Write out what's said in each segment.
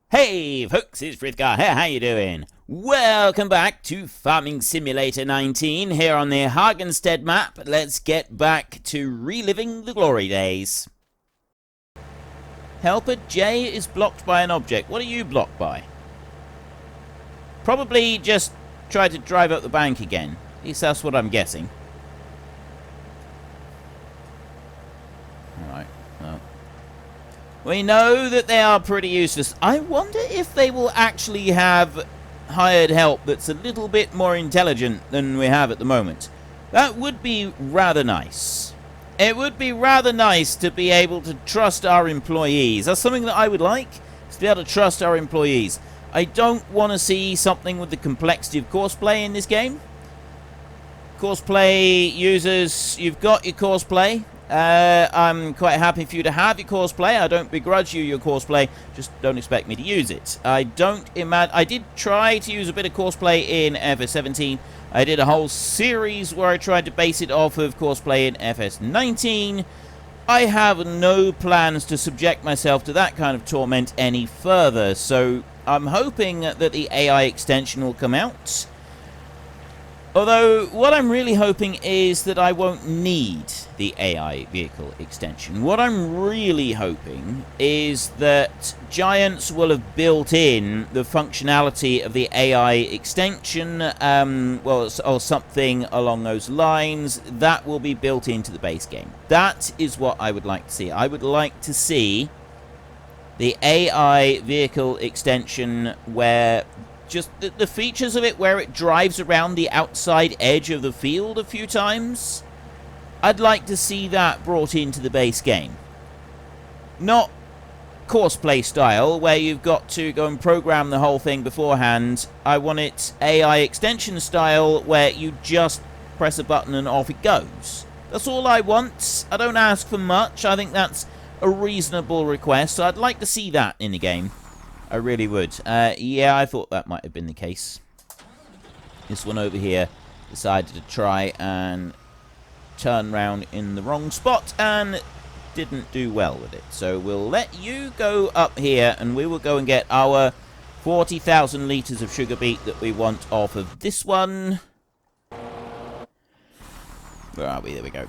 Hey folks, it's Frithgar here, how you doing? Welcome back to Farming Simulator 19 here on the Hagenstedt map. Let's get back to reliving the glory days. Helper J is blocked by an object. What are you blocked by? Probably just try to drive up the bank again. At least that's what I'm guessing. Alright, well. We know that they are pretty useless. I wonder if they will actually have hired help that's a little bit more intelligent than we have at the moment. That would be rather nice. It would be rather nice to be able to trust our employees. That's something that I would like, to be able to trust our employees. I don't want to see something with the complexity of courseplay in this game. Courseplay users, you've got your courseplay. I'm quite happy for you to have your courseplay. I don't begrudge you your courseplay, just don't expect me to use it. I did try to use a bit of courseplay in FS17. I did a whole series where I tried to base it off of courseplay in FS19. I have no plans to subject myself to that kind of torment any further, so I'm hoping that the AI extension will come out. Although, what I'm really hoping is that I won't need the AI vehicle extension. What I'm really hoping is that Giants will have built in the functionality of the AI extension, or something along those lines. That will be built into the base game. That is what I would like to see. I would like to see the AI vehicle extension where just the features of it, where it drives around the outside edge of the field a few times. I'd like to see that brought into the base game. Not courseplay style, where you've got to go and program the whole thing beforehand. I want it AI extension style, where you just press a button and off it goes. That's all I want. I don't ask for much. I think that's a reasonable request, so I'd like to see that in the game. I really would. Yeah, I thought that might have been the case. This one over here decided to try and turn round in the wrong spot and didn't do well with it. So we'll let you go up here and we will go and get our 40,000 litres of sugar beet that we want off of this one. Where are we? There we go.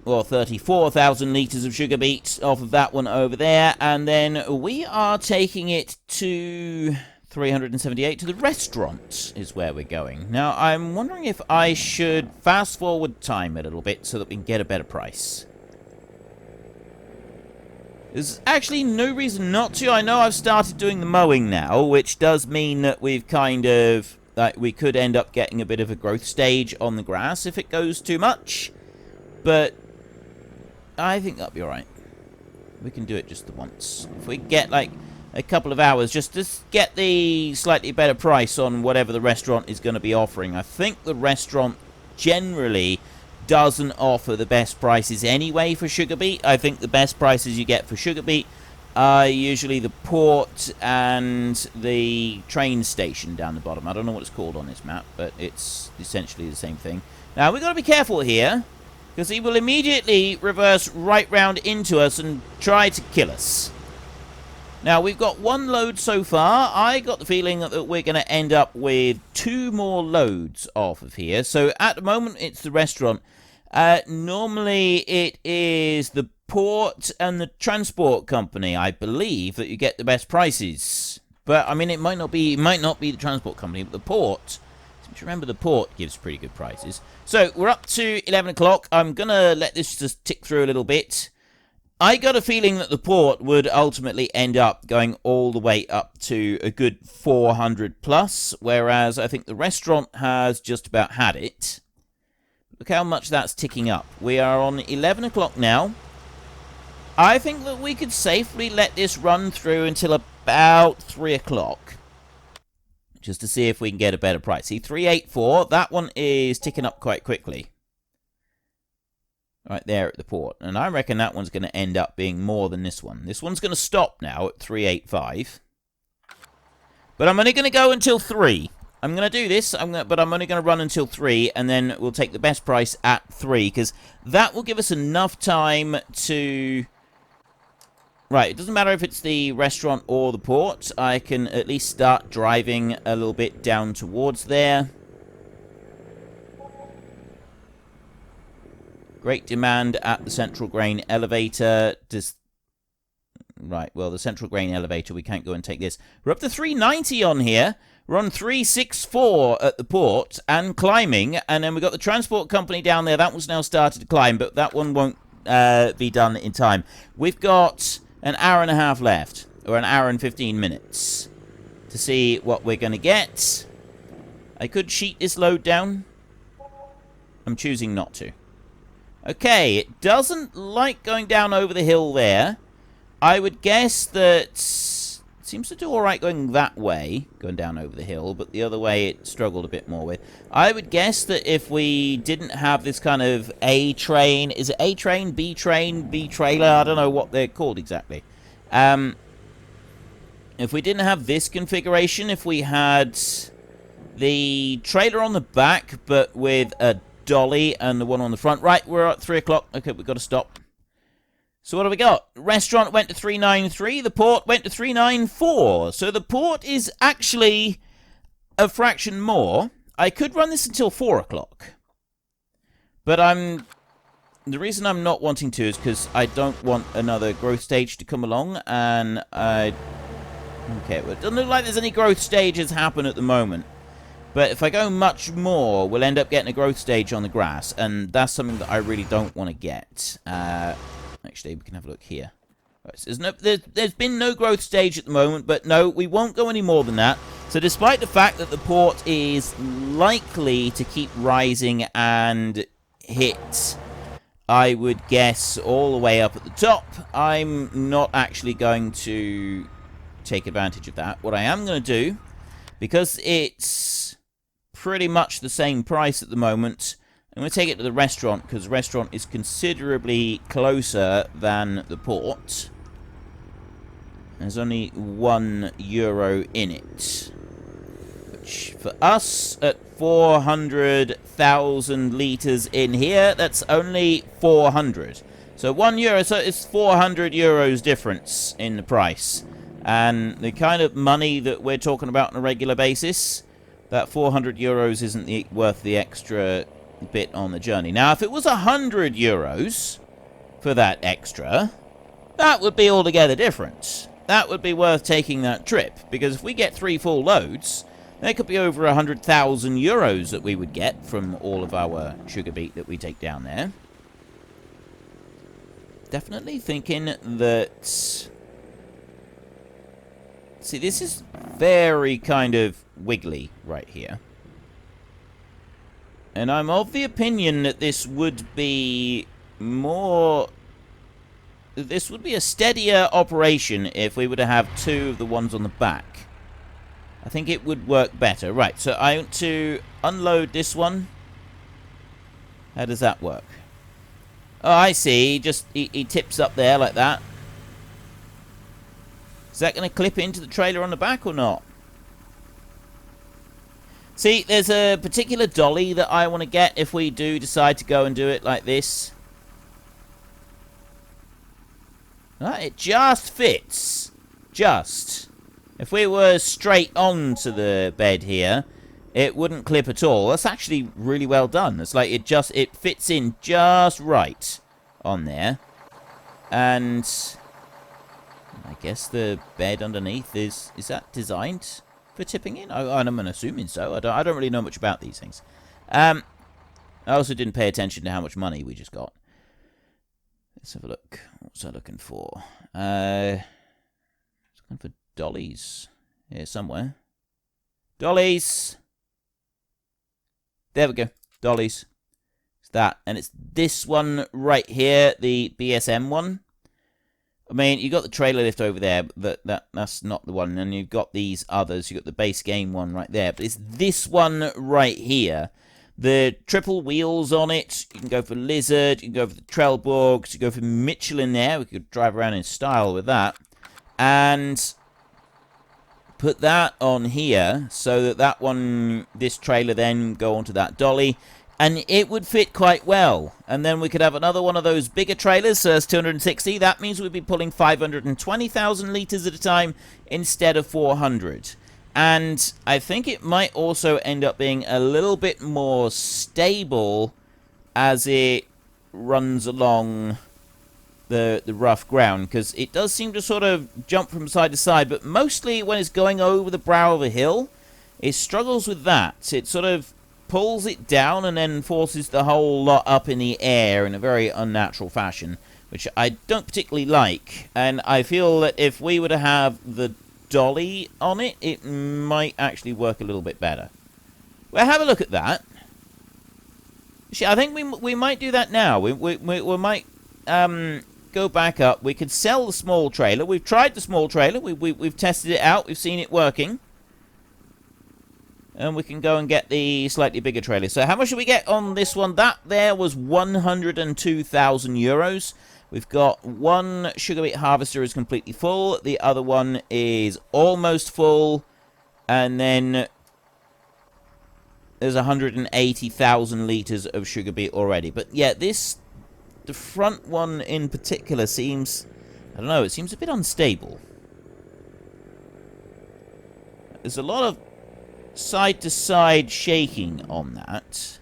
Well, 34,000 litres of sugar beet off of that one over there. And then we are taking it to 378 to the restaurant is where we're going. Now, I'm wondering if I should fast forward time a little bit so that we can get a better price. There's actually no reason not to. I know I've started doing the mowing now, which does mean that we've kind of, like, we could end up getting a bit of a growth stage on the grass if it goes too much. But I think that'll be alright. We can do it just the once. If we get, like, a couple of hours, just to get the slightly better price on whatever the restaurant is going to be offering. I think the restaurant generally doesn't offer the best prices anyway for sugar beet. I think the best prices you get for sugar beet are usually the port and the train station down the bottom. I don't know what it's called on this map, but it's essentially the same thing. Now, we've got to be careful here, because he will immediately reverse right round into us and try to kill us. Now, we've got one load so far. I got the feeling that we're going to end up with 2 more loads off of here. So, at the moment, it's the restaurant. Normally, it is the port and the transport company, I believe, that you get the best prices. But, I mean, it might not be the transport company, but the port. Remember, the port gives pretty good prices. So, we're up to 11 o'clock. I'm going to let this just tick through a little bit. I got a feeling that the port would ultimately end up going all the way up to a good 400 plus, whereas I think the restaurant has just about had it. Look how much that's ticking up. We are on 11 o'clock now. I think that we could safely let this run through until about 3 o'clock. Just to see if we can get a better price. See, 384, that one is ticking up quite quickly. Right there at the port. And I reckon that one's going to end up being more than this one. This one's going to stop now at 385. But I'm only going to go until 3. I'm going to do this, but I'm only going to run until 3, and then we'll take the best price at 3, because that will give us enough time to Right, it doesn't matter if it's the restaurant or the port. I can at least start driving a little bit down towards there. Great demand at the central grain elevator. Right, well, the central grain elevator, we can't go and take this. We're up to 390 on here. We're on 364 at the port and climbing. And then we've got the transport company down there. That one's now started to climb, but that one won't be done in time. We've got an hour and a half left, or an hour and 15 minutes, to see what we're going to get. I could sheet this load down. I'm choosing not to. Okay, it doesn't like going down over the hill there. I would guess that it seems to do alright going that way, going down over the hill, but the other way it struggled a bit more with. I would guess that if we didn't have this kind of A-train, is it A-train, B-train, B-trailer? I don't know what they're called exactly. If we didn't have this configuration, if we had the trailer on the back, but with a dolly and the one on the front. Right, we're at 3 o'clock. Okay, we've got to stop. So what have we got? Restaurant went to 393. The port went to 394. So the port is actually a fraction more. I could run this until 4 o'clock. But the reason I'm not wanting to is because I don't want another growth stage to come along. And okay, well, it doesn't look like there's any growth stages happen at the moment. But if I go much more, we'll end up getting a growth stage on the grass. And that's something that I really don't want to get. Actually, we can have a look here. Right, so there's been no growth stage at the moment, but no, we won't go any more than that. So despite the fact that the port is likely to keep rising and hit, I would guess, all the way up at the top, I'm not actually going to take advantage of that. What I am going to do, because it's pretty much the same price at the moment, I'm going to take it to the restaurant, because the restaurant is considerably closer than the port. There's only €1 in it. Which, for us, at 400,000 litres in here, that's only 400. So €1, so it's €400 difference in the price. And the kind of money that we're talking about on a regular basis, that €400 isn't worth the extra bit on the journey. Now, if it was €100 for that extra, that would be altogether different. That would be worth taking that trip, because if we get 3 full loads, there could be over €100,000 that we would get from all of our sugar beet that we take down there. Definitely thinking that... See, this is very kind of wiggly right here. And I'm of the opinion that this would be more... This would be a steadier operation if we were to have 2 of the ones on the back. I think it would work better. Right, so I want to unload this one. How does that work? Oh, I see. He tips up there like that. Is that going to clip into the trailer on the back or not? See, there's a particular dolly that I want to get if we do decide to go and do it like this. Right, it just fits. Just. If we were straight on to the bed here, it wouldn't clip at all. That's actually really well done. It's like it fits in just right on there. And I guess the bed underneath is that designed for tipping in? I'm assuming so. I don't really know much about these things. I also didn't pay attention to how much money we just got. Let's have a look. What's I looking for? Looking for dollies here somewhere. Dollies. There we go. Dollies. It's that, and it's this one right here, the BSM one. I mean, you got the trailer lift over there, but that's not the one. And you've got these others. You've got the base game one right there. But it's this one right here. The triple wheels on it. You can go for Lizard. You can go for the Trelleborgs. You can go for Michelin there. We could drive around in style with that. And put that on here so that one, this trailer then go onto that dolly. And it would fit quite well. And then we could have another one of those bigger trailers, so it's 260. That means we'd be pulling 520,000 litres at a time instead of 400. And I think it might also end up being a little bit more stable as it runs along the rough ground, because it does seem to sort of jump from side to side, but mostly when it's going over the brow of a hill, it struggles with that. It sort of pulls it down and then forces the whole lot up in the air in a very unnatural fashion, which I don't particularly like. And I feel that if we were to have the dolly on it, it might actually work a little bit better. Well, have a look at that. I think we might do that now. We might go back up. We could sell the small trailer. We've tried the small trailer. We've tested it out. We've seen it working. And we can go and get the slightly bigger trailer. So how much did we get on this one? That there was 102,000 euros. We've got one sugar beet harvester is completely full. The other one is almost full. And then there's 180,000 litres of sugar beet already. But yeah, the front one in particular seems, I don't know, it seems a bit unstable. There's a lot of side-to-side shaking on that.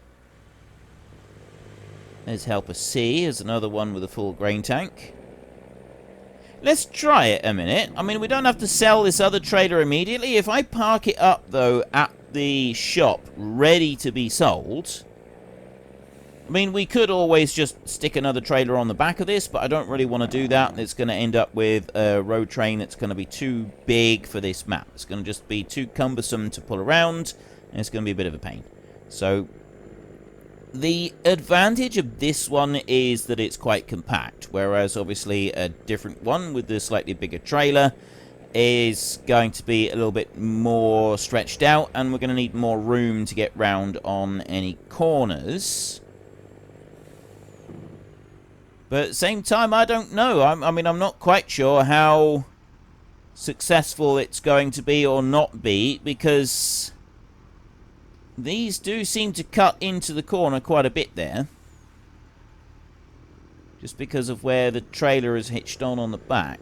There's helper C. There's another one with a full grain tank. Let's try it a minute. I mean, we don't have to sell this other trailer immediately. If I park it up, though, at the shop, ready to be sold, I mean, we could always just stick another trailer on the back of this, but I don't really want to do that. It's going to end up with a road train that's going to be too big for this map. It's going to just be too cumbersome to pull around, and it's going to be a bit of a pain. So the advantage of this one is that it's quite compact, whereas obviously a different one with the slightly bigger trailer is going to be a little bit more stretched out, and we're going to need more room to get round on any corners. But at the same time, I don't know. I mean, I'm not quite sure how successful it's going to be or not be, because these do seem to cut into the corner quite a bit there. Just because of where the trailer is hitched on the back.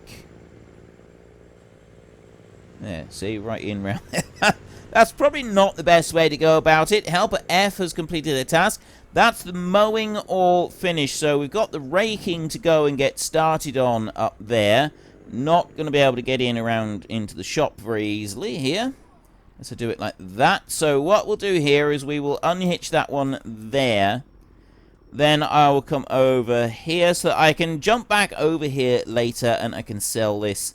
There, see, right in round there. That's probably not the best way to go about it. Helper F has completed their task. That's the mowing all finished. So we've got the raking to go and get started on up there. Not going to be able to get in around into the shop very easily here. Let's do it like that. So what we'll do here is we will unhitch that one there. Then I will come over here so that I can jump back over here later and I can sell this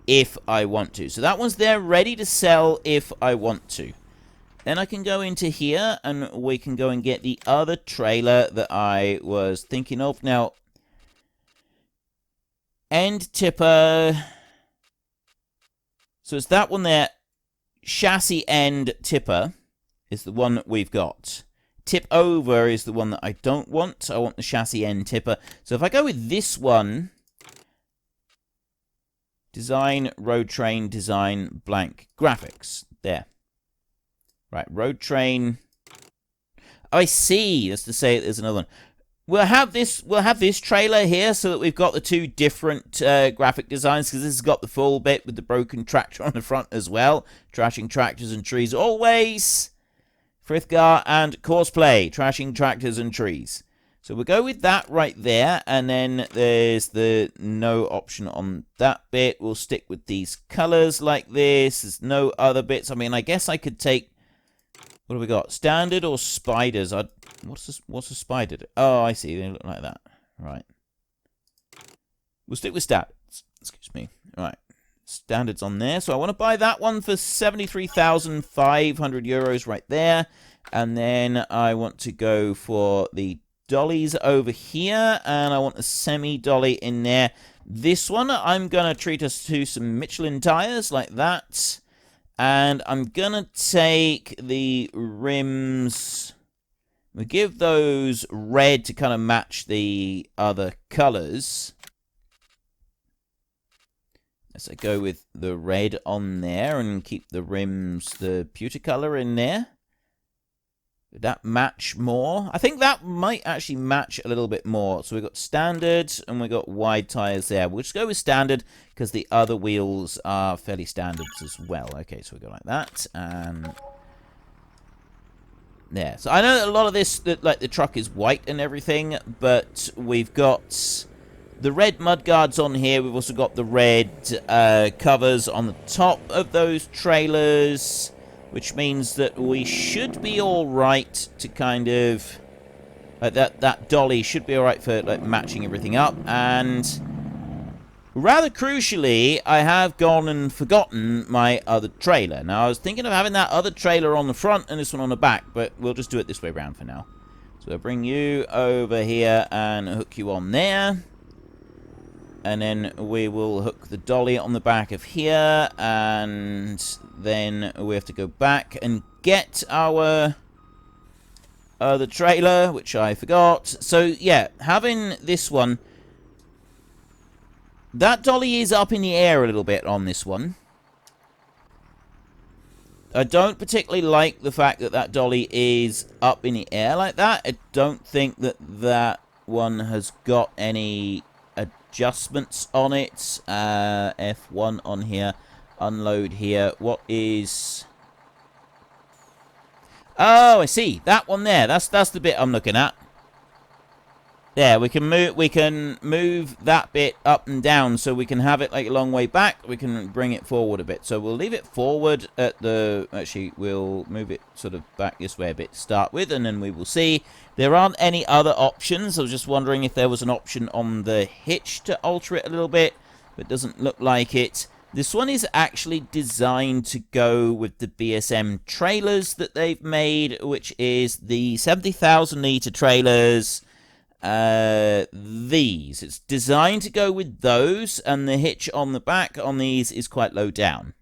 if I want to. So that one's there ready to sell if I want to. Then I can go into here and we can go and get the other trailer that I was thinking of. Now, end tipper. So it's that one there. Chassis end tipper is the one that we've got. Tip over is the one that I don't want. I want the chassis end tipper. So if I go with this one, design, road train, design, blank, graphics. There. Right, road train. Oh, I see. That's to say there's another one. We'll have this trailer here so that we've got the two different graphic designs, because this has got the full bit with the broken tractor on the front as well. Trashing tractors and trees always. Frithgar and Courseplay. Trashing tractors and trees. So we'll go with that right there, and then there's the no option on that bit. We'll stick with these colors like this. There's no other bits. I mean, I guess I could take... What have we got? Standard or spiders? What's a spider? Oh, I see. They look like that. Right. We'll stick with standards. Excuse me. Right. Standards on there. So I want to buy that one for 73,500 euros right there. And then I want to go for the dollies over here, and I want a semi-dolly in there. This one, I'm going to treat us to some Michelin tires like that. And I'm going to take the rims. We give those red to kind of match the other colors. So go with the red on there and keep the rims the pewter color in there. Did that match more? I think that might actually match a little bit more. So we've got standard and we've got wide tires there. We'll just go with standard because the other wheels are fairly standards as well. Okay, so we go like that. And yeah, so I know that a lot of this, like the truck is white and everything, but we've got the red mudguards on here. We've also got the red covers on the top of those trailers, which means that we should be all right to kind of... that dolly should be all right for like matching everything up. And rather crucially, I have gone and forgotten my other trailer. Now, I was thinking of having that other trailer on the front and this one on the back, but we'll just do it this way around for now. So I'll bring you over here and hook you on there. And then we will hook the dolly on the back of here, and then we have to go back and get our other trailer, which I forgot. So, yeah, having this one, that dolly is up in the air a little bit on this one. I don't particularly like the fact that that dolly is up in the air like that. I don't think that that one has got any adjustments on it. F1 on here, unload here. What is... Oh, I see. That one there. That's the bit I'm looking at. There, we can move that bit up and down, so we can have it like a long way back. We can bring it forward a bit. So we'll leave it forward at the... Actually, we'll move it sort of back this way a bit to start with, and then we will see. There aren't any other options. I was just wondering if there was an option on the hitch to alter it a little bit, but it doesn't look like it. This one is actually designed to go with the BSM trailers that they've made, which is the 70,000 litre trailers. These. It's designed to go with those, and the hitch on the back on these is quite low down.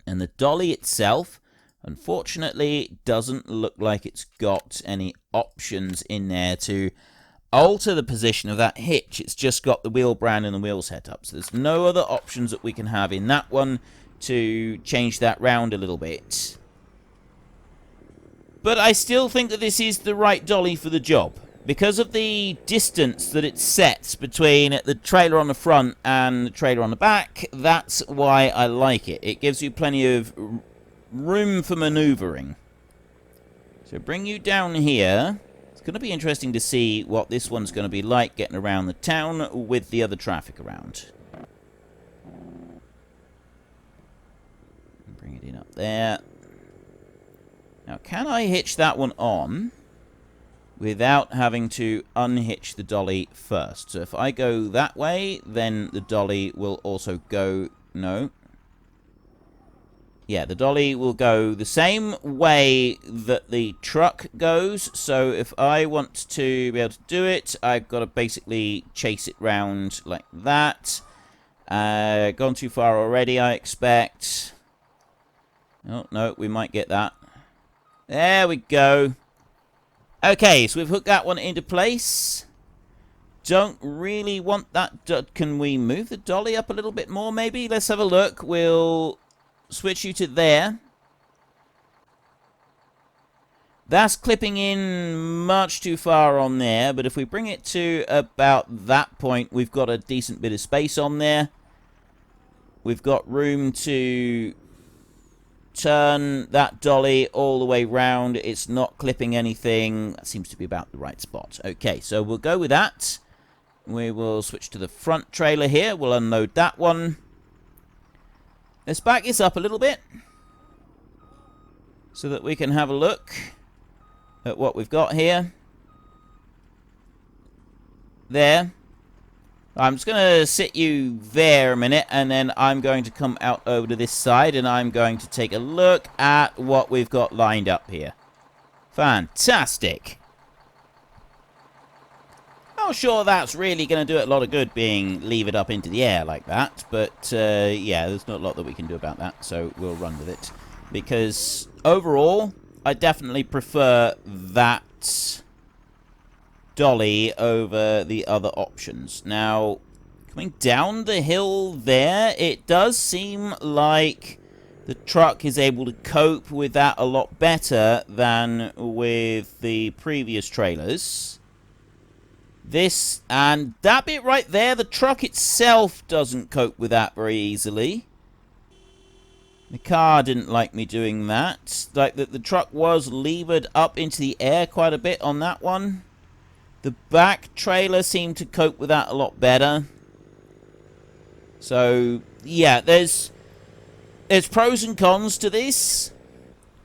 And the dolly itself, unfortunately, doesn't look like it's got any options in there to alter the position of that hitch. It's just got the wheel brand and the wheel setup. So there's no other options that we can have in that one to change that round a little bit. But I still think that this is the right dolly for the job. Because of the distance that it sets between the trailer on the front and the trailer on the back, that's why I like it. It gives you plenty of room for maneuvering. So bring you down here. It's going to be interesting to see what this one's going to be like getting around the town with the other traffic around. Bring it in up there. Now, can I hitch that one on without having to unhitch the dolly first? So if I go that way, then the dolly will also go... No. Yeah, the dolly will go the same way that the truck goes. So if I want to be able to do it, I've got to basically chase it round like that. Gone too far already, I expect. Oh, no, we might get that. There we go. Okay, so we've hooked that one into place. Don't really want that. Can we move the dolly up a little bit more, maybe? Let's have a look. We'll switch you to there. That's clipping in much too far on there, but if we bring it to about that point, we've got a decent bit of space on there. We've got room to turn that dolly all the way round. It's not clipping anything. That seems to be about the right spot. Okay, so we'll go with that. We will switch to the front trailer here. We'll unload that one. Let's back this up a little bit so that we can have a look at what we've got here. There. I'm just going to sit you there a minute, and then I'm going to come out over to this side, and I'm going to take a look at what we've got lined up here. Fantastic. Not sure that's really going to do it a lot of good being levered up into the air like that, but yeah, there's not a lot that we can do about that, so we'll run with it. Because overall, I definitely prefer that dolly over the other options. Now, coming down the hill there, it does seem like the truck is able to cope with that a lot better than with the previous trailers. This and that bit right there, the truck itself doesn't cope with that very easily. The car didn't like me doing that. Like the truck was levered up into the air quite a bit on that one. The back trailer seemed to cope with that a lot better. So, yeah, there's pros and cons to this.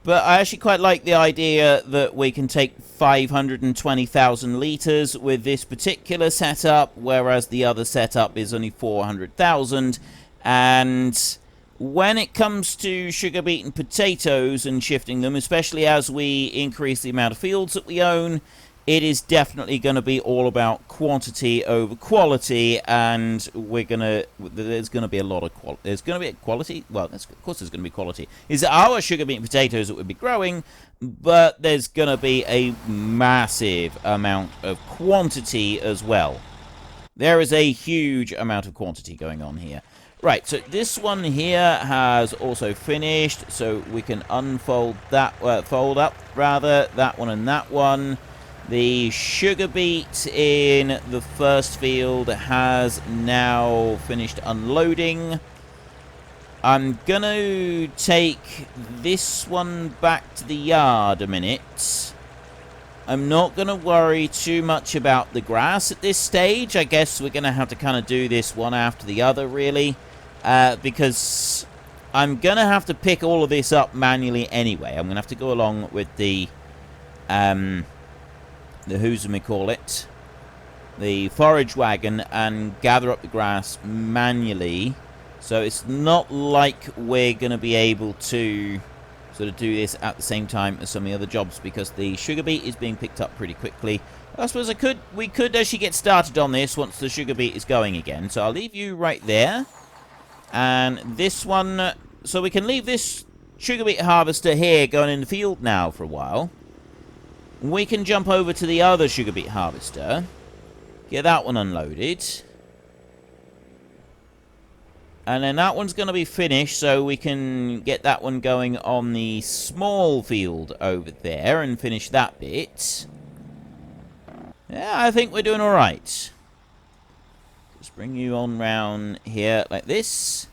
But I actually quite like the idea that we can take 520,000 litres with this particular setup, whereas the other setup is only 400,000. And when it comes to sugar beet and potatoes and shifting them, especially as we increase the amount of fields that we own, it is definitely going to be all about quantity over quality, and there's going to be a lot of quality. There's going to be quality. Well, of course there's going to be quality. It's our sugar beet and potatoes that would be growing, but there's going to be a massive amount of quantity as well. There is a huge amount of quantity going on here. Right, so this one here has also finished, so we can unfold that, fold up rather, that one and that one. The sugar beet in the first field has now finished unloading. I'm gonna take this one back to the yard a minute. I'm not gonna worry too much about the grass at this stage. I guess we're gonna have to kind of do this one after the other, really. Because I'm going to have to pick all of this up manually anyway. I'm going to have to go along with the the forage wagon and gather up the grass manually. So it's not like we're going to be able to sort of do this at the same time as some of the other jobs, because the sugar beet is being picked up pretty quickly. I suppose we could actually get started on this once the sugar beet is going again. So I'll leave you right there. And this one, so we can leave this sugar beet harvester here going in the field now for a while. We can jump over to the other sugar beet harvester, get that one unloaded. And then that one's going to be finished, so we can get that one going on the small field over there and finish that bit. Yeah, I think we're doing alright. Bring you on round here like this.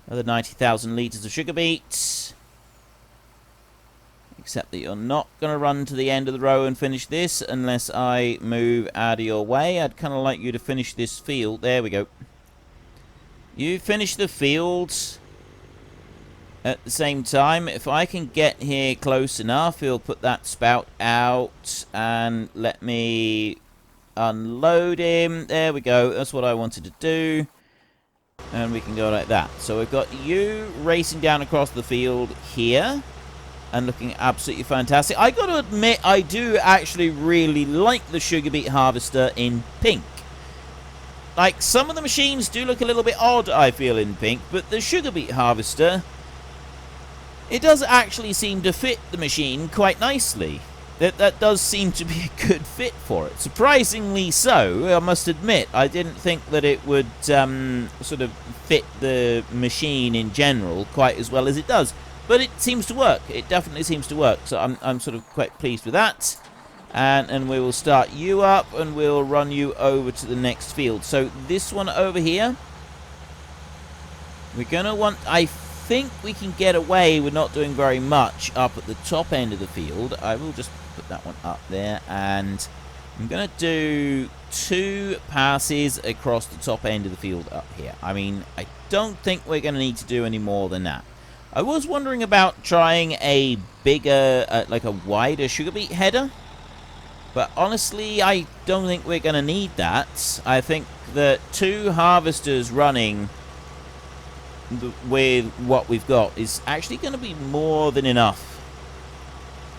Another 90,000 litres of sugar beet. Except that you're not going to run to the end of the row and finish this unless I move out of your way. I'd kind of like you to finish this field. There we go. You finish the field at the same time. If I can get here close enough, he'll put that spout out and let me unload him. There we go. That's what I wanted to do. And we can go like that. So we've got you racing down across the field here and looking absolutely fantastic. I got to admit, I do actually really like the sugar beet harvester in pink. Like, some of the machines do look a little bit odd, I feel, in pink, but the sugar beet harvester, it does actually seem to fit the machine quite nicely. That does seem to be a good fit for it. Surprisingly so, I must admit. I didn't think that it would sort of fit the machine in general quite as well as it does. But it seems to work. It definitely seems to work. So I'm sort of quite pleased with that. And we will start you up and we'll run you over to the next field. So this one over here, we're going to want... I think we can get away with not doing very much up at the top end of the field. I will just put that one up there, and I'm going to do 2 passes across the top end of the field up here. I mean, I don't think we're going to need to do any more than that. I was wondering about trying a bigger, like a wider sugar beet header, but honestly, I don't think we're going to need that. I think that 2 harvesters running with what we've got is actually going to be more than enough.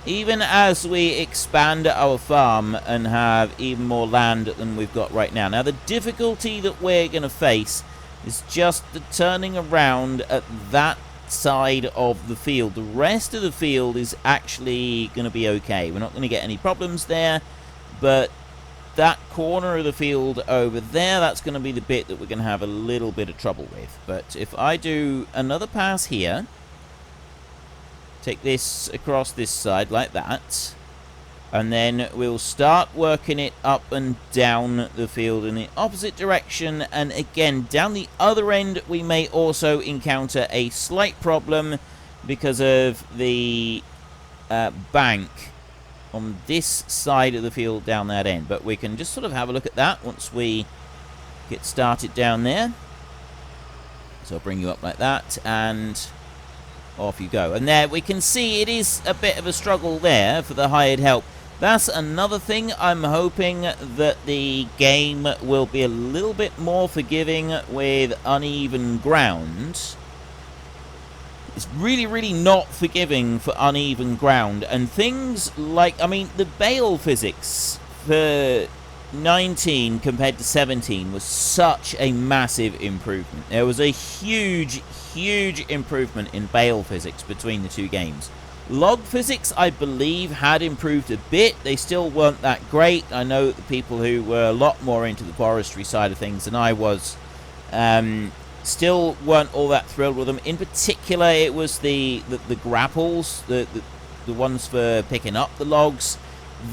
Even as we expand our farm and have even more land than we've got right now. Now, the difficulty that we're going to face is just the turning around at that side of the field. The rest of the field is actually going to be okay. We're not going to get any problems there, but that corner of the field over there, that's going to be the bit that we're going to have a little bit of trouble with. But if I do another pass here, Take this across this side like that. And then we'll start working it up and down the field in the opposite direction. And again, down the other end, we may also encounter a slight problem because of the bank on this side of the field down that end. But we can just sort of have a look at that once we get started down there. So I'll bring you up like that, and off you go. And there we can see it is a bit of a struggle there for the hired help. That's another thing. I'm hoping that the game will be a little bit more forgiving with uneven ground. It's really, really not forgiving for uneven ground. And things like, I mean, the bale physics for 19 compared to 17 was such a massive improvement. There was a huge, huge improvement in bale physics between the two games. Log physics, I believe, had improved a bit. They still weren't that great. I know that the people who were a lot more into the forestry side of things than I was still weren't all that thrilled with them. In particular, it was the grapples, the ones for picking up the logs.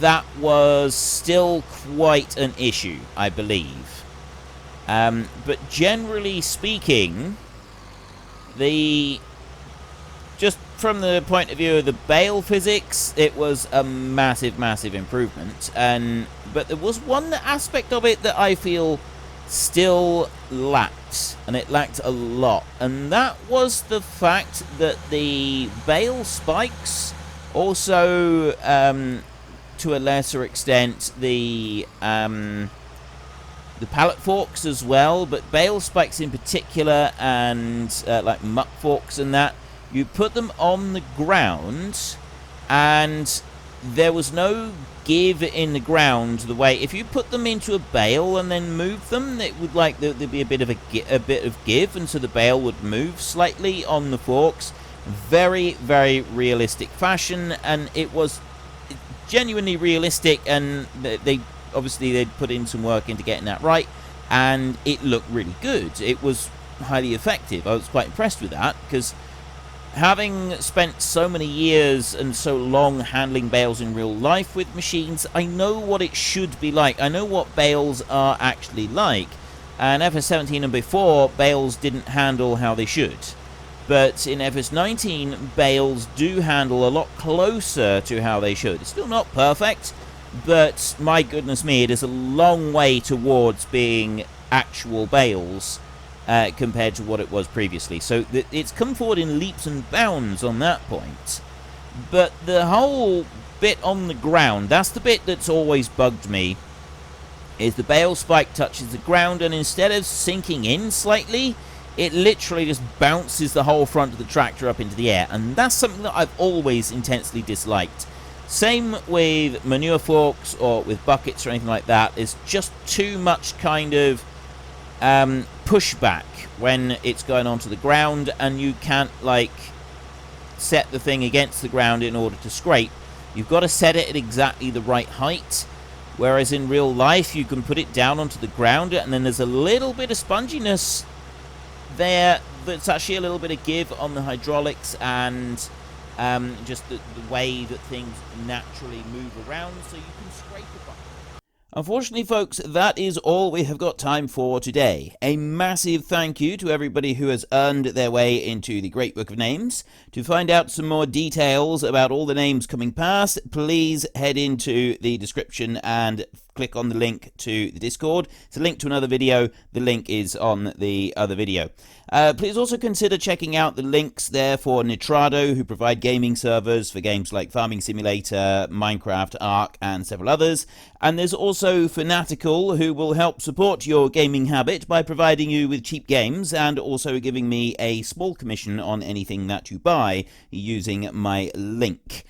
That was still quite an issue, I believe. But generally speaking, just from the point of view of the bale physics, it was a massive, massive improvement. But there was one aspect of it that I feel still lacked, and it lacked a lot. And that was the fact that the bale spikes, also to a lesser extent the pallet forks as well, but bale spikes in particular, and like muck forks and that, you put them on the ground and there was no give in the ground the way if you put them into a bale and then move them, it would like there'd be a bit of give, and so the bale would move slightly on the forks. Very, very realistic fashion, and it was genuinely realistic, and they obviously they'd put in some work into getting that right, and it looked really good. It was highly effective. I was quite impressed with that, because having spent so many years and so long handling bales in real life with machines, I know what it should be like. I know what bales are actually like. And FS17 and before, bales didn't handle how they should. But in FS19, bales do handle a lot closer to how they should. It's still not perfect, but my goodness me, it is a long way towards being actual bales compared to what it was previously. So it's come forward in leaps and bounds on that point. But the whole bit on the ground, that's the bit that's always bugged me, is the bale spike touches the ground, and instead of sinking in slightly, it literally just bounces the whole front of the tractor up into the air. And that's something that I've always intensely disliked. Same with manure forks or with buckets or anything like that. It's just too much kind of pushback when it's going onto the ground, and you can't like set the thing against the ground in order to scrape. You've got to set it at exactly the right height, whereas in real life you can put it down onto the ground, and then there's a little bit of sponginess there that's actually a little bit of give on the hydraulics, and just the way that things naturally move around, so you can scrape it back. Unfortunately, folks, that is all we have got time for today. A massive thank you to everybody who has earned their way into the Great Book of Names. To find out some more details about all the names coming past, please head into the description and click on the link to the Discord. It's a link to another video. The link is on the other video. Please also consider checking out the links there for Nitrado, who provide gaming servers for games like Farming Simulator, Minecraft, Ark, and several others. And there's also Fanatical, who will help support your gaming habit by providing you with cheap games and also giving me a small commission on anything that you buy using my link.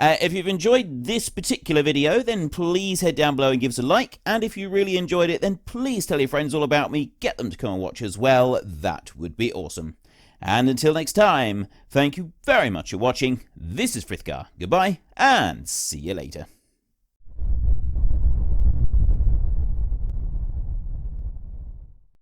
If you've enjoyed this particular video, then please head down below and give us a like. And if you really enjoyed it, then please tell your friends all about me. Get them to come and watch as well. That would be awesome. And until next time, thank you very much for watching. This is Frithgar. Goodbye, and see you later.